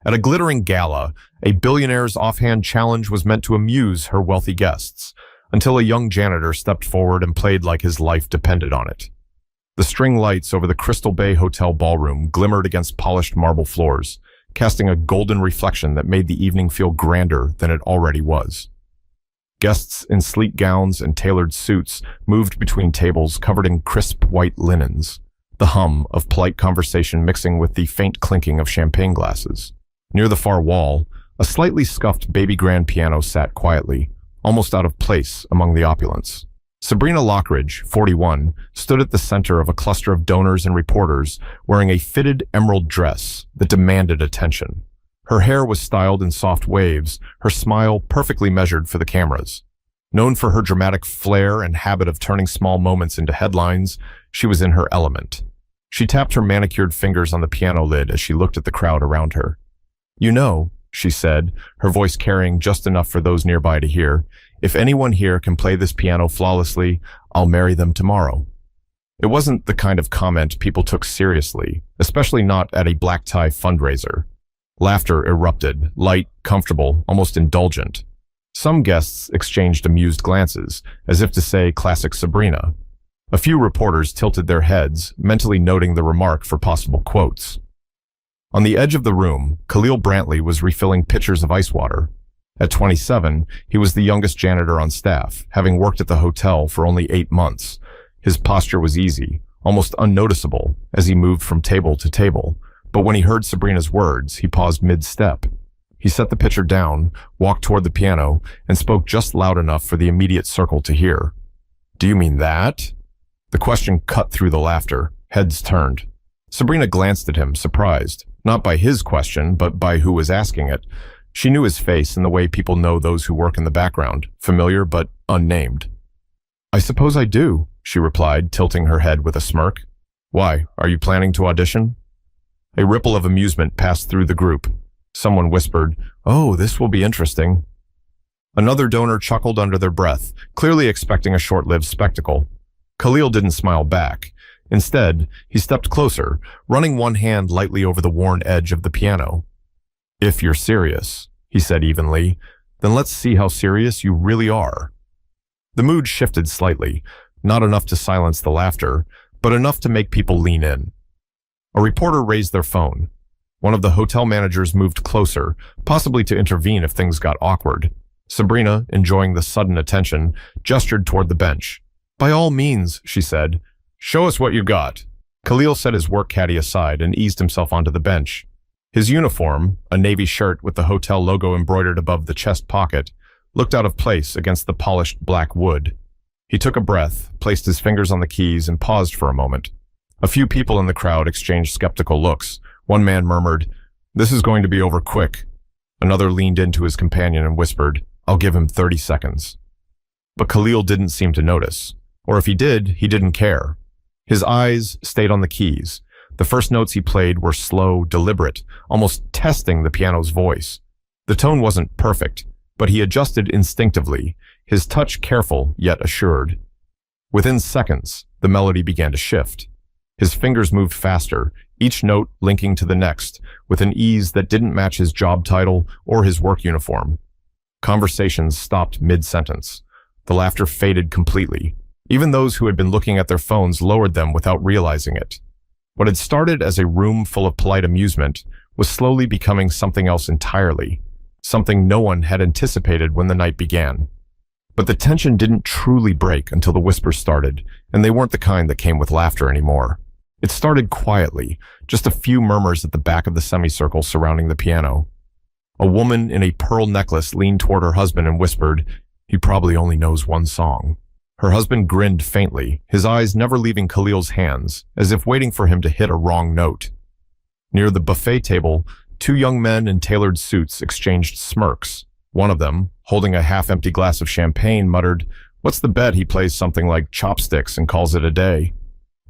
At a glittering gala, a billionaire's offhand challenge was meant to amuse her wealthy guests, until a young janitor stepped forward and played like his life depended on it. The string lights over the Crystal Bay Hotel ballroom glimmered against polished marble floors, casting a golden reflection that made the evening feel grander than it already was. Guests in sleek gowns and tailored suits moved between tables covered in crisp white linens, the hum of polite conversation mixing with the faint clinking of champagne glasses. Near the far wall, a slightly scuffed baby grand piano sat quietly, almost out of place among the opulence. Sabrina Lockridge, 41, stood at the center of a cluster of donors and reporters wearing a fitted emerald dress that demanded attention. Her hair was styled in soft waves, her smile perfectly measured for the cameras. Known for her dramatic flair and habit of turning small moments into headlines, she was in her element. She tapped her manicured fingers on the piano lid as she looked at the crowd around her. "You know," she said, her voice carrying just enough for those nearby to hear, "if anyone here can play this piano flawlessly, I'll marry them tomorrow." It wasn't the kind of comment people took seriously, especially not at a black tie fundraiser. Laughter erupted, light, comfortable, almost indulgent. Some guests exchanged amused glances, as if to say classic Sabrina. A few reporters tilted their heads, mentally noting the remark for possible quotes. On the edge of the room, Khalil Brantley was refilling pitchers of ice water. At 27, he was the youngest janitor on staff, having worked at the hotel for only 8 months. His posture was easy, almost unnoticeable, as he moved from table to table. But when he heard Sabrina's words, he paused mid-step. He set the pitcher down, walked toward the piano, and spoke just loud enough for the immediate circle to hear. "Do you mean that?" The question cut through the laughter. Heads turned. Sabrina glanced at him, surprised, not by his question, but by who was asking it. She knew his face in the way people know those who work in the background, familiar but unnamed. "I suppose I do," she replied, tilting her head with a smirk. "Why, are you planning to audition?" A ripple of amusement passed through the group. Someone whispered, "Oh, this will be interesting." Another donor chuckled under their breath, clearly expecting a short-lived spectacle. Khalil didn't smile back. Instead, he stepped closer, running one hand lightly over the worn edge of the piano. "If you're serious," he said evenly, "then let's see how serious you really are." The mood shifted slightly, not enough to silence the laughter, but enough to make people lean in. A reporter raised their phone. One of the hotel managers moved closer, possibly to intervene if things got awkward. Sabrina, enjoying the sudden attention, gestured toward the bench. "By all means," she said, "show us what you got." Khalil set his work caddy aside and eased himself onto the bench. His uniform, a navy shirt with the hotel logo embroidered above the chest pocket, looked out of place against the polished black wood. He took a breath, placed his fingers on the keys, and paused for a moment. A few people in the crowd exchanged skeptical looks. One man murmured, "This is going to be over quick." Another leaned into his companion and whispered, "I'll give him 30 seconds. But Khalil didn't seem to notice. Or if he did, he didn't care. His eyes stayed on the keys. The first notes he played were slow, deliberate, almost testing the piano's voice. The tone wasn't perfect, but he adjusted instinctively, his touch careful yet assured. Within seconds, the melody began to shift. His fingers moved faster, each note linking to the next, with an ease that didn't match his job title or his work uniform. Conversations stopped mid-sentence. The laughter faded completely. Even those who had been looking at their phones lowered them without realizing it. What had started as a room full of polite amusement was slowly becoming something else entirely, something no one had anticipated when the night began. But the tension didn't truly break until the whispers started, and they weren't the kind that came with laughter anymore. It started quietly, just a few murmurs at the back of the semicircle surrounding the piano. A woman in a pearl necklace leaned toward her husband and whispered, "He probably only knows one song." Her husband grinned faintly, his eyes never leaving Khalil's hands, as if waiting for him to hit a wrong note. Near the buffet table, two young men in tailored suits exchanged smirks. One of them, holding a half-empty glass of champagne, muttered, "What's the bet he plays something like Chopsticks and calls it a day?"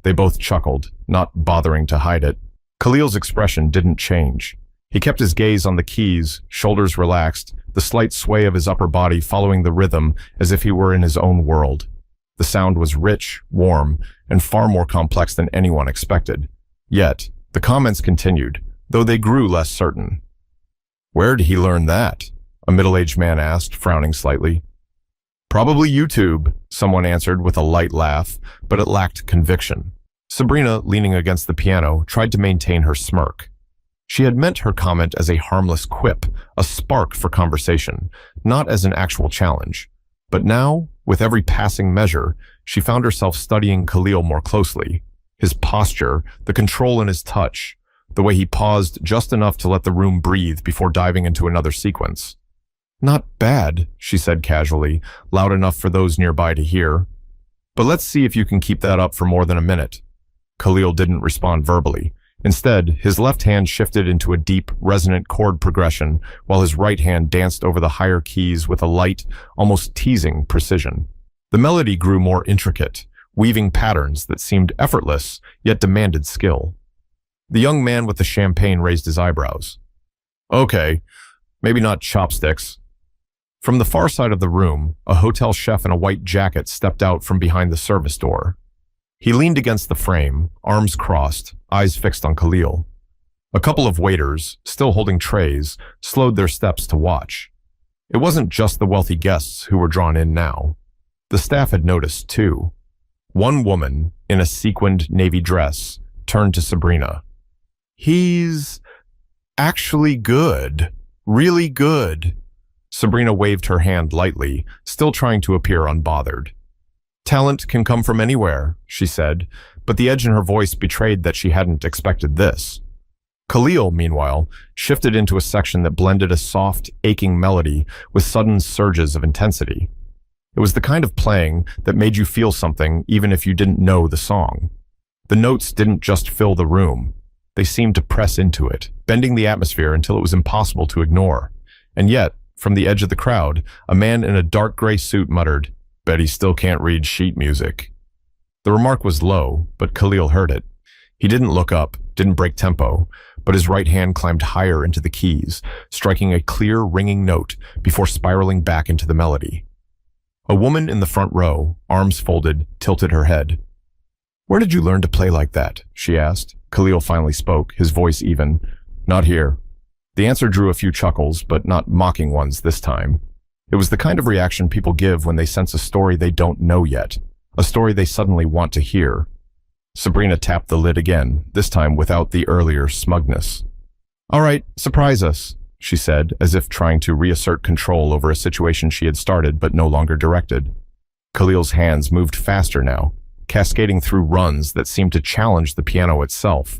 They both chuckled, not bothering to hide it. Khalil's expression didn't change. He kept his gaze on the keys, shoulders relaxed, the slight sway of his upper body following the rhythm as if he were in his own world. The sound was rich, warm, and far more complex than anyone expected. Yet, the comments continued, though they grew less certain. Where did he learn that? A middle-aged man asked, frowning slightly. Probably YouTube, someone answered with a light laugh, but it lacked conviction. Sabrina, leaning against the piano, tried to maintain her smirk. She had meant her comment as a harmless quip, a spark for conversation, not as an actual challenge. But now, with every passing measure, she found herself studying Khalil more closely. His posture, the control in his touch, the way he paused just enough to let the room breathe before diving into another sequence. Not bad, she said casually, loud enough for those nearby to hear. But let's see if you can keep that up for more than a minute. Khalil didn't respond verbally. Instead, his left hand shifted into a deep, resonant chord progression, while his right hand danced over the higher keys with a light, almost teasing precision. The melody grew more intricate, weaving patterns that seemed effortless, yet demanded skill. The young man with the champagne raised his eyebrows. Okay, maybe not chopsticks. From the far side of the room, a hotel chef in a white jacket stepped out from behind the service door. He leaned against the frame, arms crossed, eyes fixed on Khalil. A couple of waiters, still holding trays, slowed their steps to watch. It wasn't just the wealthy guests who were drawn in now. The staff had noticed, too. One woman, in a sequined navy dress, turned to Sabrina. He's actually good. Really good. Sabrina waved her hand lightly, still trying to appear unbothered. Talent can come from anywhere, she said, but the edge in her voice betrayed that she hadn't expected this. Khalil, meanwhile, shifted into a section that blended a soft, aching melody with sudden surges of intensity. It was the kind of playing that made you feel something even if you didn't know the song. The notes didn't just fill the room. They seemed to press into it, bending the atmosphere until it was impossible to ignore. And yet, from the edge of the crowd, a man in a dark gray suit muttered, "Bet he still can't read sheet music." The remark was low, but Khalil heard it. He didn't look up, didn't break tempo, but his right hand climbed higher into the keys, striking a clear, ringing note before spiraling back into the melody. A woman in the front row, arms folded, tilted her head. "Where did you learn to play like that?" she asked. Khalil finally spoke, his voice even. "Not here." The answer drew a few chuckles, but not mocking ones this time. It was the kind of reaction people give when they sense a story they don't know yet, a story they suddenly want to hear. Sabrina tapped the lid again, this time without the earlier smugness. "All right, surprise us," she said, as if trying to reassert control over a situation she had started but no longer directed. Khalil's hands moved faster now, cascading through runs that seemed to challenge the piano itself.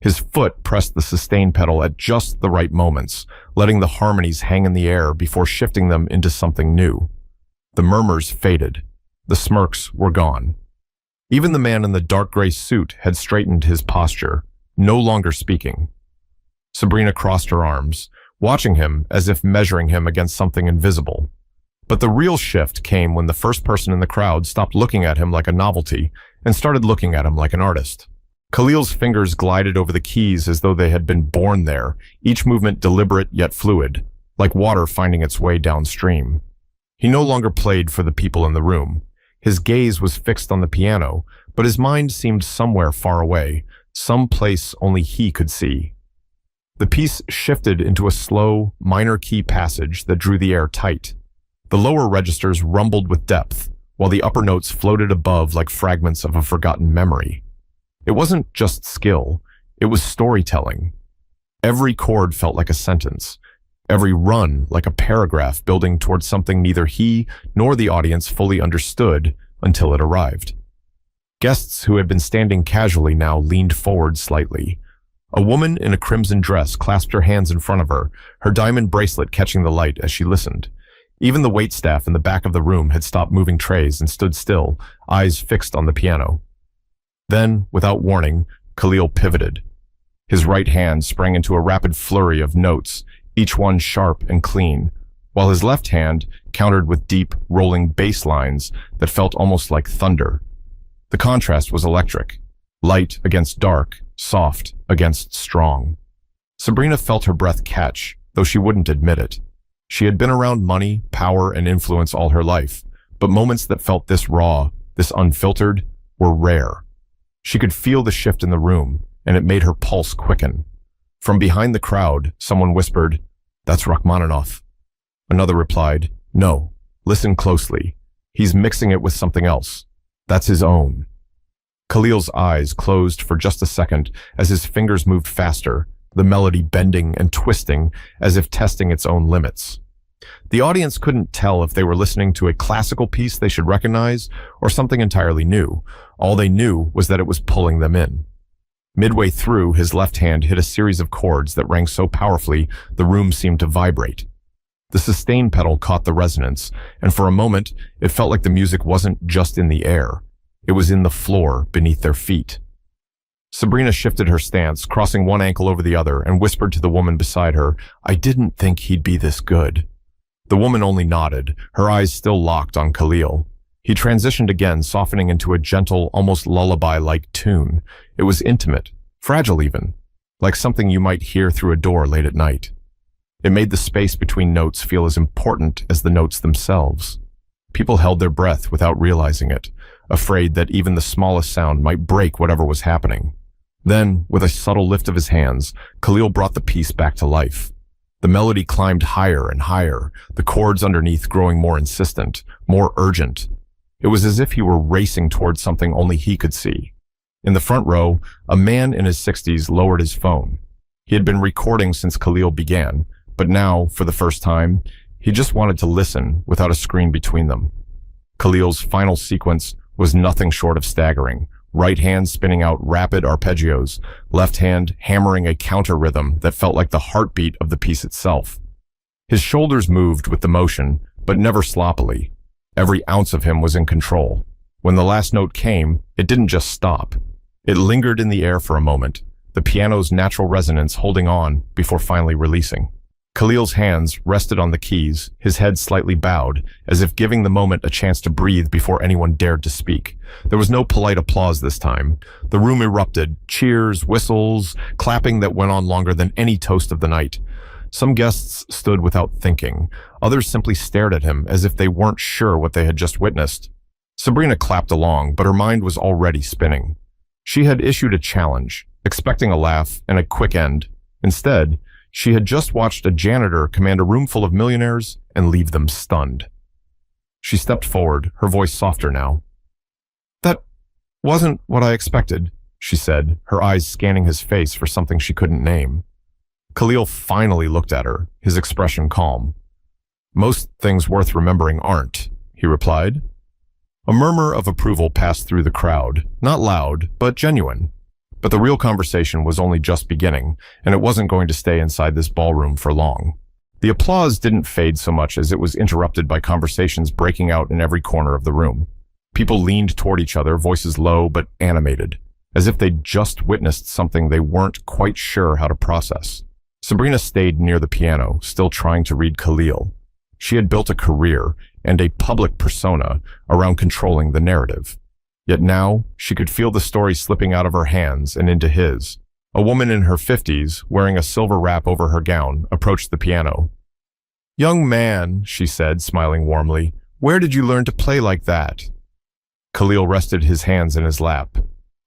His foot pressed the sustain pedal at just the right moments, letting the harmonies hang in the air before shifting them into something new. The murmurs faded. The smirks were gone. Even the man in the dark gray suit had straightened his posture, no longer speaking. Sabrina crossed her arms, watching him as if measuring him against something invisible. But the real shift came when the first person in the crowd stopped looking at him like a novelty and started looking at him like an artist. Khalil's fingers glided over the keys as though they had been born there, each movement deliberate yet fluid, like water finding its way downstream. He no longer played for the people in the room. His gaze was fixed on the piano, but his mind seemed somewhere far away, some place only he could see. The piece shifted into a slow, minor key passage that drew the air tight. The lower registers rumbled with depth, while the upper notes floated above like fragments of a forgotten memory. It wasn't just skill, it was storytelling. Every chord felt like a sentence, every run like a paragraph building towards something neither he nor the audience fully understood until it arrived. Guests who had been standing casually now leaned forward slightly. A woman in a crimson dress clasped her hands in front of her, her diamond bracelet catching the light as she listened. Even the waitstaff in the back of the room had stopped moving trays and stood still, eyes fixed on the piano. Then, without warning, Khalil pivoted. His right hand sprang into a rapid flurry of notes, each one sharp and clean, while his left hand countered with deep, rolling bass lines that felt almost like thunder. The contrast was electric. Light against dark, soft against strong. Sabrina felt her breath catch, though she wouldn't admit it. She had been around money, power, and influence all her life, but moments that felt this raw, this unfiltered, were rare. She could feel the shift in the room, and it made her pulse quicken. From behind the crowd, someone whispered, That's Rachmaninoff. Another replied, no, listen closely. He's mixing it with something else. That's his own. Khalil's eyes closed for just a second as his fingers moved faster, the melody bending and twisting as if testing its own limits. The audience couldn't tell if they were listening to a classical piece they should recognize or something entirely new. All they knew was that it was pulling them in. Midway through, his left hand hit a series of chords that rang so powerfully the room seemed to vibrate. The sustain pedal caught the resonance, and for a moment, it felt like the music wasn't just in the air. It was in the floor beneath their feet. Sabrina shifted her stance, crossing one ankle over the other, and whispered to the woman beside her, I didn't think he'd be this good. The woman only nodded, her eyes still locked on Khalil. He transitioned again, softening into a gentle, almost lullaby-like tune. It was intimate, fragile even, like something you might hear through a door late at night. It made the space between notes feel as important as the notes themselves. People held their breath without realizing it, afraid that even the smallest sound might break whatever was happening. Then, with a subtle lift of his hands, Khalil brought the piece back to life. The melody climbed higher and higher, the chords underneath growing more insistent, more urgent. It was as if he were racing towards something only he could see. In the front row, a man in his 60s lowered his phone. He had been recording since Khalil began, but now, for the first time, he just wanted to listen without a screen between them. Khalil's final sequence was nothing short of staggering, right hand spinning out rapid arpeggios, left hand hammering a counter rhythm that felt like the heartbeat of the piece itself. His shoulders moved with the motion, but never sloppily. Every ounce of him was in control. When the last note came, it didn't just stop. It lingered in the air for a moment, the piano's natural resonance holding on before finally releasing. Khalil's hands rested on the keys, his head slightly bowed, as if giving the moment a chance to breathe before anyone dared to speak. There was no polite applause this time. The room erupted, cheers, whistles, clapping that went on longer than any toast of the night. Some guests stood without thinking. Others simply stared at him as if they weren't sure what they had just witnessed. Sabrina clapped along, but her mind was already spinning. She had issued a challenge, expecting a laugh and a quick end. Instead, she had just watched a janitor command a room full of millionaires and leave them stunned. She stepped forward, her voice softer now. That wasn't what I expected, she said, her eyes scanning his face for something she couldn't name. Khalil finally looked at her, his expression calm. Most things worth remembering aren't, he replied. A murmur of approval passed through the crowd, not loud, but genuine. But the real conversation was only just beginning, and it wasn't going to stay inside this ballroom for long. The applause didn't fade so much as it was interrupted by conversations breaking out in every corner of the room. People leaned toward each other, voices low but animated, as if they'd just witnessed something they weren't quite sure how to process. Sabrina stayed near the piano, still trying to read Khalil. She had built a career and a public persona around controlling the narrative. Yet now, she could feel the story slipping out of her hands and into his. A woman in her 50s, wearing a silver wrap over her gown, approached the piano. "Young man," she said, smiling warmly, "where did you learn to play like that?" Khalil rested his hands in his lap.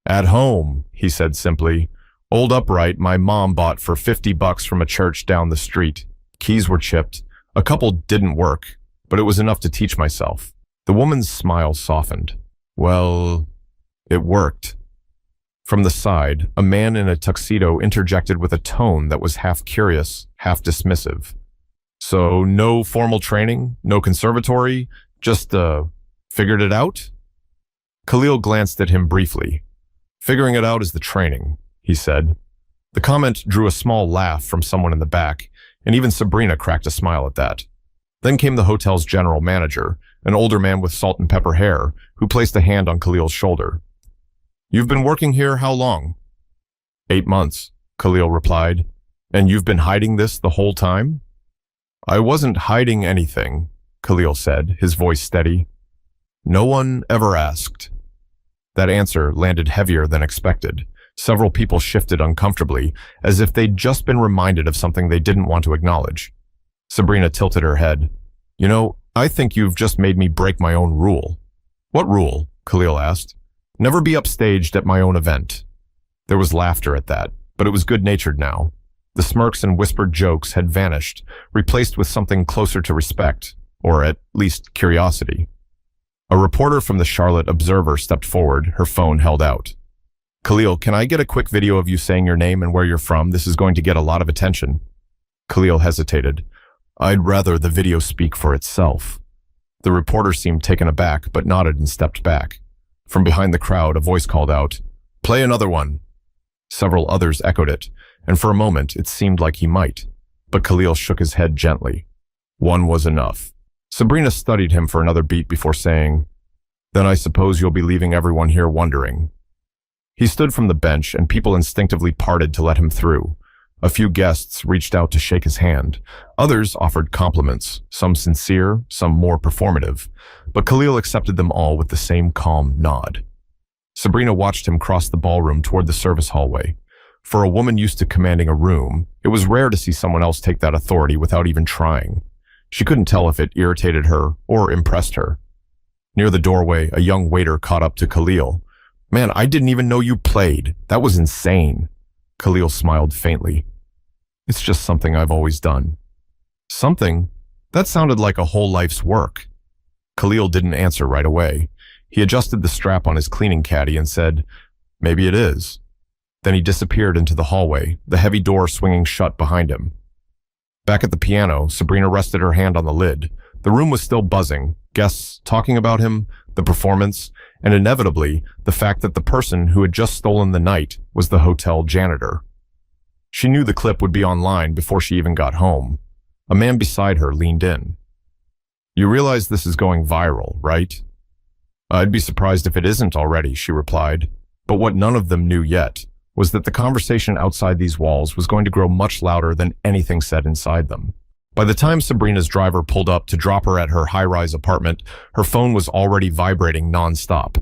"At home," he said simply. "Old upright my mom bought for $50 from a church down the street. Keys were chipped. A couple didn't work, but it was enough to teach myself." The woman's smile softened. "Well, it worked." From the side, a man in a tuxedo interjected with a tone that was half curious, half dismissive. "So no formal training, no conservatory, just, figured it out?" Khalil glanced at him briefly. "Figuring it out is the training," he said. The comment drew a small laugh from someone in the back, and even Sabrina cracked a smile at that. Then came the hotel's general manager, an older man with salt and pepper hair, who placed a hand on Khalil's shoulder. "You've been working here how long?" 8 months, Khalil replied. "And you've been hiding this the whole time?" "I wasn't hiding anything," Khalil said, his voice steady. "No one ever asked." That answer landed heavier than expected. Several people shifted uncomfortably, as if they'd just been reminded of something they didn't want to acknowledge. Sabrina tilted her head. "You know, I think you've just made me break my own rule." "What rule?" Khalil asked. "Never be upstaged at my own event." There was laughter at that, but it was good-natured now. The smirks and whispered jokes had vanished, replaced with something closer to respect, or at least curiosity. A reporter from the Charlotte Observer stepped forward, her phone held out. "Khalil, can I get a quick video of you saying your name and where you're from? This is going to get a lot of attention." Khalil hesitated. "I'd rather the video speak for itself." The reporter seemed taken aback, but nodded and stepped back. From behind the crowd, a voice called out, "Play another one." Several others echoed it, and for a moment it seemed like he might, but Khalil shook his head gently. One was enough. Sabrina studied him for another beat before saying, "Then I suppose you'll be leaving everyone here wondering." He stood from the bench, and people instinctively parted to let him through. A few guests reached out to shake his hand. Others offered compliments, some sincere, some more performative, but Khalil accepted them all with the same calm nod. Sabrina watched him cross the ballroom toward the service hallway. For a woman used to commanding a room, it was rare to see someone else take that authority without even trying. She couldn't tell if it irritated her or impressed her. Near the doorway, a young waiter caught up to Khalil. "Man, I didn't even know you played. That was insane." Khalil smiled faintly. "It's just something I've always done." "Something?" That sounded like a whole life's work. Khalil didn't answer right away. He adjusted the strap on his cleaning caddy and said, "Maybe it is." Then he disappeared into the hallway, the heavy door swinging shut behind him. Back at the piano, Sabrina rested her hand on the lid. The room was still buzzing, guests talking about him, the performance, and inevitably, the fact that the person who had just stolen the night was the hotel janitor. She knew the clip would be online before she even got home. A man beside her leaned in. "You realize this is going viral, right?" "I'd be surprised if it isn't already," she replied. But what none of them knew yet was that the conversation outside these walls was going to grow much louder than anything said inside them. By the time Sabrina's driver pulled up to drop her at her high-rise apartment, her phone was already vibrating non-stop.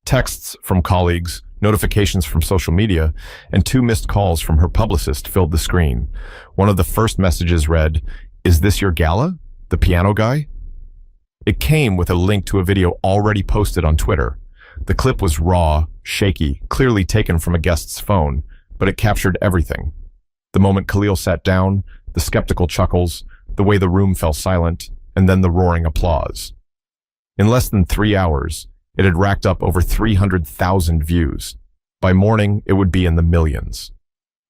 Texts from colleagues, notifications from social media, and 2 missed calls from her publicist filled the screen. One of the first messages read, "Is this your gala? The piano guy?" It came with a link to a video already posted on Twitter. The clip was raw, shaky, clearly taken from a guest's phone, but it captured everything. The moment Khalil sat down, the skeptical chuckles, the way the room fell silent, and then the roaring applause. In less than 3 hours, it had racked up over 300,000 views. By morning, it would be in the millions.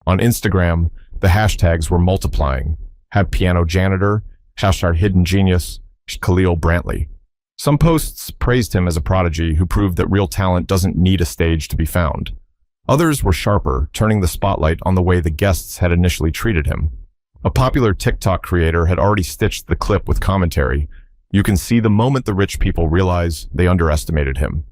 On Instagram, the hashtags were multiplying. #PianoJanitor, #HiddenGenius, Khalil Brantley. Some posts praised him as a prodigy who proved that real talent doesn't need a stage to be found. Others were sharper, turning the spotlight on the way the guests had initially treated him. A popular TikTok creator had already stitched the clip with commentary. "You can see the moment the rich people realize they underestimated him."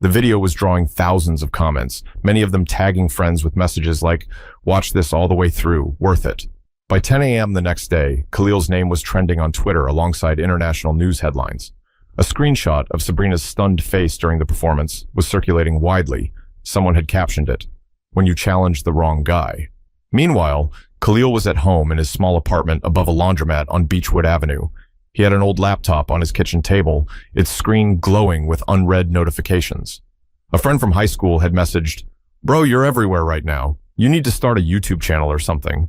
The video was drawing thousands of comments, many of them tagging friends with messages like, "Watch this all the way through, worth it." By 10 a.m. the next day, Khalil's name was trending on Twitter alongside international news headlines. A screenshot of Sabrina's stunned face during the performance was circulating widely. Someone had captioned it, "When you challenge the wrong guy." Meanwhile, Khalil was at home in his small apartment above a laundromat on Beechwood Avenue. He had an old laptop on his kitchen table, its screen glowing with unread notifications. A friend from high school had messaged, "Bro, you're everywhere right now. You need to start a YouTube channel or something."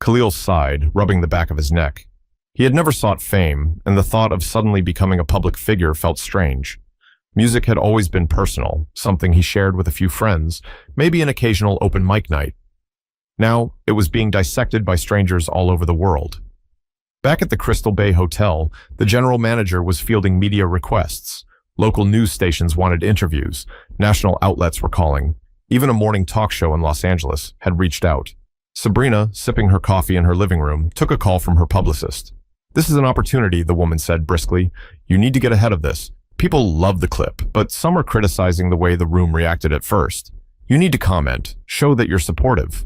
Khalil sighed, rubbing the back of his neck. He had never sought fame, and the thought of suddenly becoming a public figure felt strange. Music had always been personal, something he shared with a few friends, maybe an occasional open mic night. Now, it was being dissected by strangers all over the world. Back at the Crystal Bay Hotel, the general manager was fielding media requests. Local news stations wanted interviews, national outlets were calling. Even a morning talk show in Los Angeles had reached out. Sabrina, sipping her coffee in her living room, took a call from her publicist. "This is an opportunity," the woman said briskly. "You need to get ahead of this. People love the clip, but some are criticizing the way the room reacted at first. You need to comment, show that you're supportive."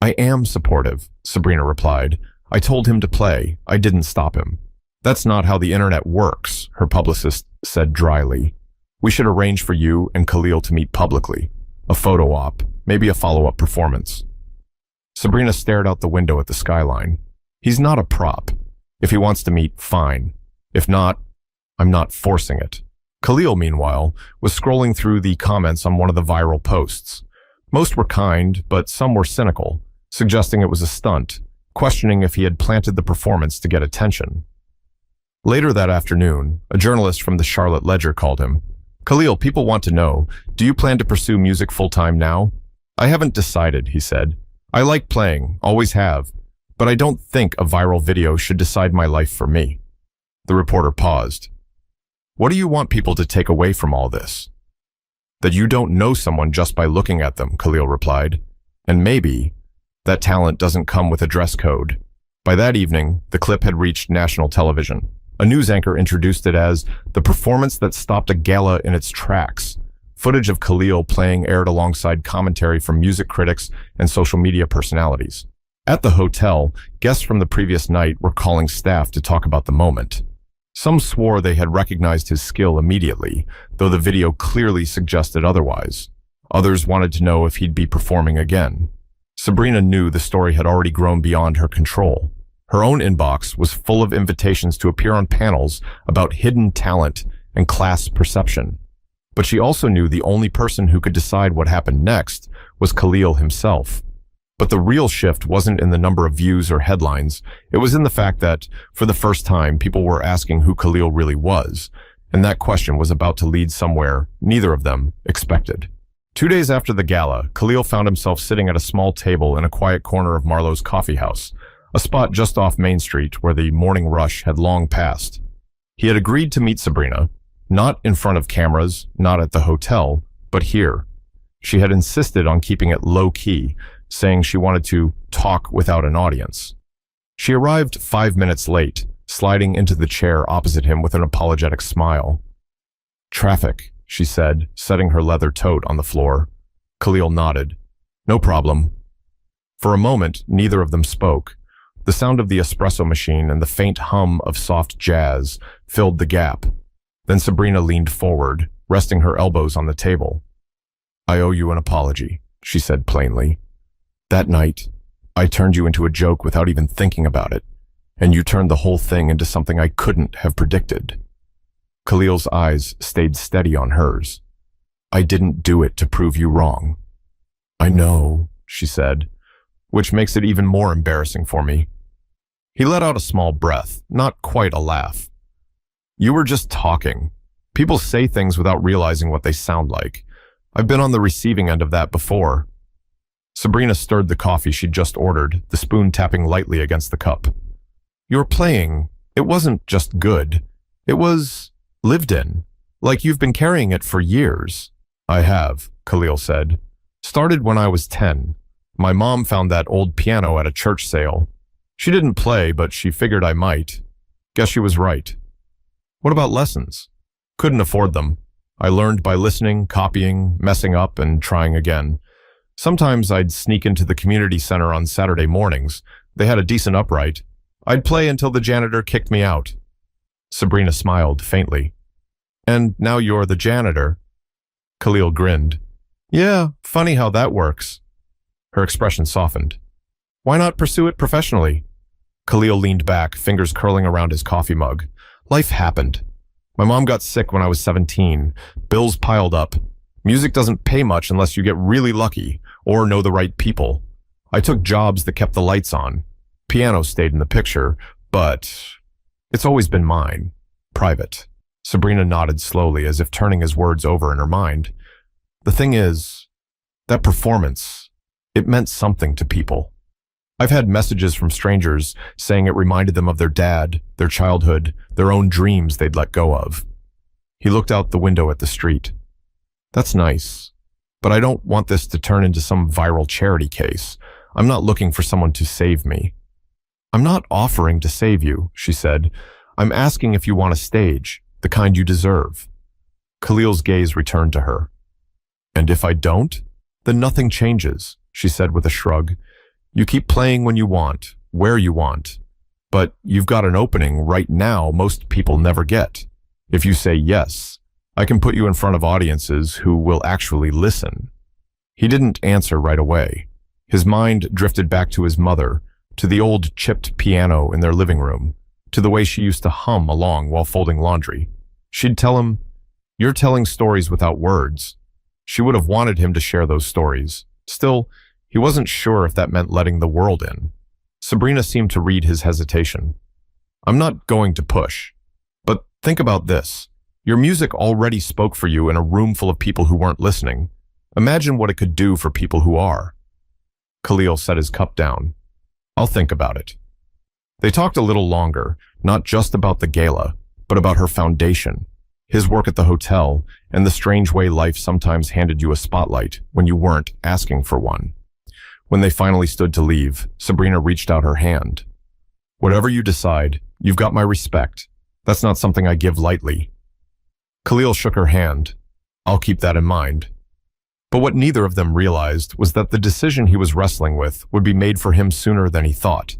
"I am supportive," Sabrina replied. "I told him to play. I didn't stop him." "That's not how the internet works," her publicist said dryly. "We should arrange for you and Khalil to meet publicly. A photo op, maybe a follow-up performance." Sabrina stared out the window at the skyline. "He's not a prop. If he wants to meet, fine. If not, I'm not forcing it." Khalil, meanwhile, was scrolling through the comments on one of the viral posts. Most were kind, but some were cynical. suggesting it was a stunt, questioning if he had planted the performance to get attention. Later that afternoon, a journalist from the Charlotte Ledger called him. "Khalil, people want to know, do you plan to pursue music full-time now?" "I haven't decided," he said. "I like playing, always have, but I don't think a viral video should decide my life for me." The reporter paused. "What do you want people to take away from all this?" "That you don't know someone just by looking at them," Khalil replied. "And maybe that talent doesn't come with a dress code." By that evening, the clip had reached national television. A news anchor introduced it as the performance that stopped a gala in its tracks. Footage of Khalil playing aired alongside commentary from music critics and social media personalities. At the hotel, guests from the previous night were calling staff to talk about the moment. Some swore they had recognized his skill immediately, though the video clearly suggested otherwise. Others wanted to know if he'd be performing again. Sabrina knew the story had already grown beyond her control. Her own inbox was full of invitations to appear on panels about hidden talent and class perception. But she also knew the only person who could decide what happened next was Khalil himself. But the real shift wasn't in the number of views or headlines. It was in the fact that, for the first time, people were asking who Khalil really was, and that question was about to lead somewhere neither of them expected. 2 days after the gala, Khalil found himself sitting at a small table in a quiet corner of Marlowe's coffee house, a spot just off Main Street where the morning rush had long passed. He had agreed to meet Sabrina, not in front of cameras, not at the hotel, but here. She had insisted on keeping it low-key, saying she wanted to talk without an audience. She arrived 5 minutes late, sliding into the chair opposite him with an apologetic smile. "Traffic," she said, setting her leather tote on the floor. Khalil nodded. "No problem." For a moment, neither of them spoke. The sound of the espresso machine and the faint hum of soft jazz filled the gap. Then Sabrina leaned forward, resting her elbows on the table. "I owe you an apology," she said plainly. "That night, I turned you into a joke without even thinking about it, and you turned the whole thing into something I couldn't have predicted." Khalil's eyes stayed steady on hers. "I didn't do it to prove you wrong." "I know," she said, "which makes it even more embarrassing for me." He let out a small breath, not quite a laugh. "You were just talking. People say things without realizing what they sound like. I've been on the receiving end of that before." Sabrina stirred the coffee she'd just ordered, the spoon tapping lightly against the cup. "Your playing, it wasn't just good. It was lived in, like you've been carrying it for years." "I have," Khalil said. "Started when I was 10. My mom found that old piano at a church sale. She didn't play, but she figured I might. Guess she was right." "What about lessons?" "Couldn't afford them. I learned by listening, copying, messing up, and trying again. Sometimes I'd sneak into the community center on Saturday mornings. They had a decent upright. I'd play until the janitor kicked me out." Sabrina smiled faintly. "And now you're the janitor." Khalil grinned. "Yeah, funny how that works." Her expression softened. "Why not pursue it professionally?" Khalil leaned back, fingers curling around his coffee mug. "Life happened. My mom got sick when I was 17. Bills piled up. Music doesn't pay much unless you get really lucky or know the right people. I took jobs that kept the lights on. Piano stayed in the picture, but it's always been mine. Private." Sabrina nodded slowly, as if turning his words over in her mind. "The thing is, that performance, it meant something to people. I've had messages from strangers saying it reminded them of their dad, their childhood, their own dreams they'd let go of." He looked out the window at the street. "That's nice, but I don't want this to turn into some viral charity case. I'm not looking for someone to save me." "I'm not offering to save you," she said. "I'm asking if you want a stage, the kind you deserve." Khalil's gaze returned to her. "And if I don't, then nothing changes," she said with a shrug. "You keep playing when you want, where you want, but you've got an opening right now most people never get. If you say yes, I can put you in front of audiences who will actually listen." He didn't answer right away. His mind drifted back to his mother, to the old chipped piano in their living room, to the way she used to hum along while folding laundry. She'd tell him, "You're telling stories without words." She would have wanted him to share those stories. Still, He wasn't sure if that meant letting the world in. Sabrina seemed to read his hesitation. I'm not going to push. But think about this. Your music already spoke for you in a room full of people who weren't listening. Imagine what it could do for people who are. Khalil set his cup down. I'll think about it. They talked a little longer, not just about the gala, but about her foundation, his work at the hotel, and the strange way life sometimes handed you a spotlight when you weren't asking for one. When they finally stood to leave, Sabrina reached out her hand. Whatever you decide, you've got my respect. That's not something I give lightly. Khalil shook her hand. I'll keep that in mind. But what neither of them realized was that the decision he was wrestling with would be made for him sooner than he thought.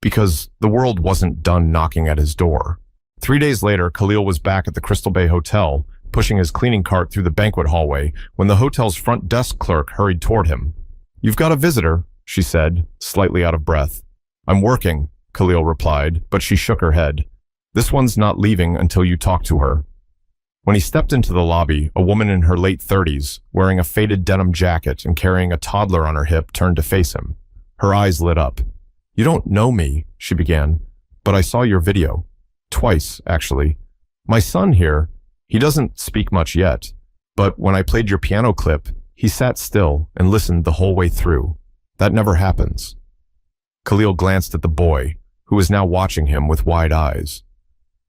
Because the world wasn't done knocking at his door. 3 days later, Khalil was back at the Crystal Bay Hotel, pushing his cleaning cart through the banquet hallway when the hotel's front desk clerk hurried toward him. You've got a visitor, she said, slightly out of breath. I'm working, Khalil replied, but she shook her head. This one's not leaving until you talk to her. When he stepped into the lobby, a woman in her late 30s, wearing a faded denim jacket and carrying a toddler on her hip, turned to face him. Her eyes lit up. You don't know me, she began, but I saw your video. Twice, actually. My son here, he doesn't speak much yet, but when I played your piano clip, he sat still and listened the whole way through. That never happens. Khalil glanced at the boy, who was now watching him with wide eyes.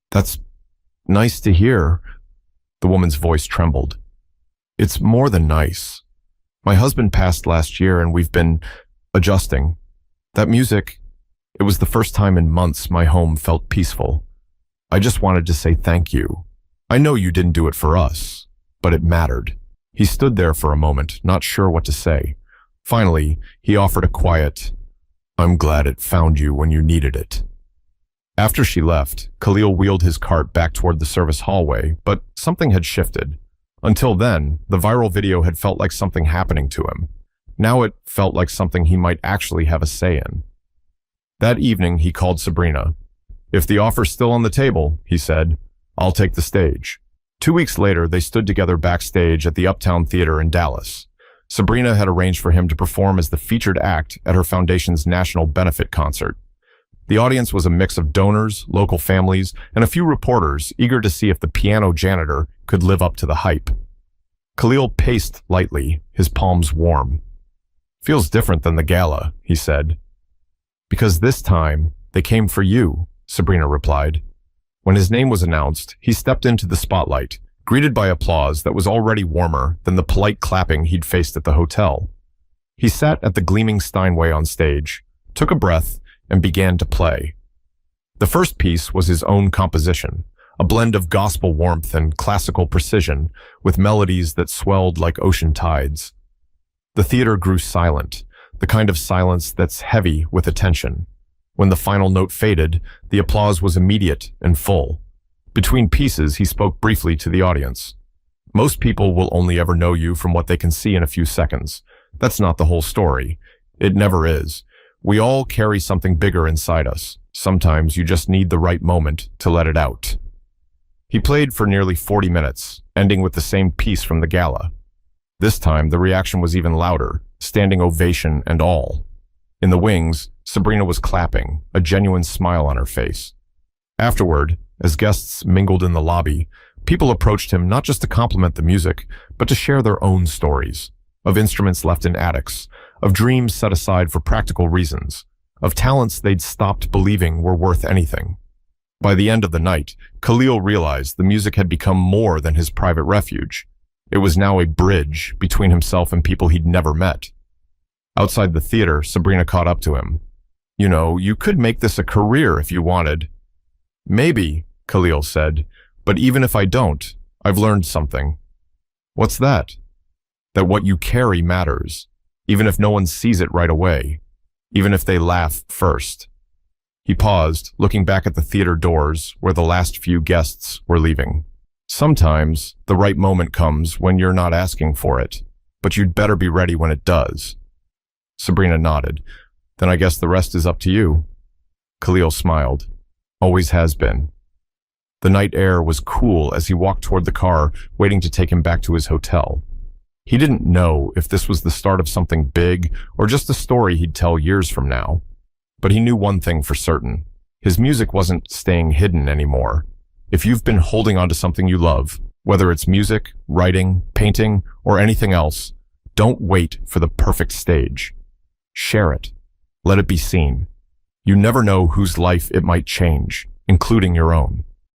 That's nice to hear. The woman's voice trembled. It's more than nice. My husband passed last year and we've been adjusting. That music, it was the first time in months my home felt peaceful. I just wanted to say thank you. I know you didn't do it for us, but it mattered. He stood there for a moment, not sure what to say. Finally, he offered a quiet, I'm glad it found you when you needed it. After she left, Khalil wheeled his cart back toward the service hallway, but something had shifted. Until then, the viral video had felt like something happening to him. Now it felt like something he might actually have a say in. That evening, he called Sabrina. If the offer's still on the table, he said, I'll take the stage. 2 weeks later, they stood together backstage at the Uptown Theater in Dallas. Sabrina had arranged for him to perform as the featured act at her foundation's national benefit concert. The audience was a mix of donors, local families, and a few reporters eager to see if the piano janitor could live up to the hype. Khalil paced lightly, his palms warm. Feels different than the gala, he said. Because this time, they came for you, Sabrina replied. When his name was announced, he stepped into the spotlight, greeted by applause that was already warmer than the polite clapping he'd faced at the hotel. He sat at the gleaming Steinway on stage, took a breath, and began to play. The first piece was his own composition, a blend of gospel warmth and classical precision, with melodies that swelled like ocean tides. The theater grew silent, the kind of silence that's heavy with attention. When the final note faded, the applause was immediate and full. Between pieces, he spoke briefly to the audience. Most people will only ever know you from what they can see in a few seconds. That's not the whole story. It never is. We all carry something bigger inside us. Sometimes you just need the right moment to let it out. He played for nearly 40 minutes, ending with the same piece from the gala. This time, the reaction was even louder, standing ovation and all. In the wings, Sabrina was clapping, a genuine smile on her face. Afterward, as guests mingled in the lobby, people approached him not just to compliment the music, but to share their own stories, of instruments left in attics, of dreams set aside for practical reasons, of talents they'd stopped believing were worth anything. By the end of the night, Khalil realized the music had become more than his private refuge. It was now a bridge between himself and people he'd never met. Outside the theater, Sabrina caught up to him. You know, you could make this a career if you wanted. Maybe, Khalil said, but even if I don't, I've learned something. What's that? That what you carry matters, even if no one sees it right away, even if they laugh first. He paused, looking back at the theater doors where the last few guests were leaving. Sometimes the right moment comes when you're not asking for it, but you'd better be ready when it does. Sabrina nodded. Then I guess the rest is up to you. Khalil smiled. Always has been. The night air was cool as he walked toward the car, waiting to take him back to his hotel. He didn't know if this was the start of something big or just a story he'd tell years from now. But he knew one thing for certain. His music wasn't staying hidden anymore. If you've been holding on to something you love, whether it's music, writing, painting, or anything else, don't wait for the perfect stage. Share it. Let it be seen. You never know whose life it might change, including your own.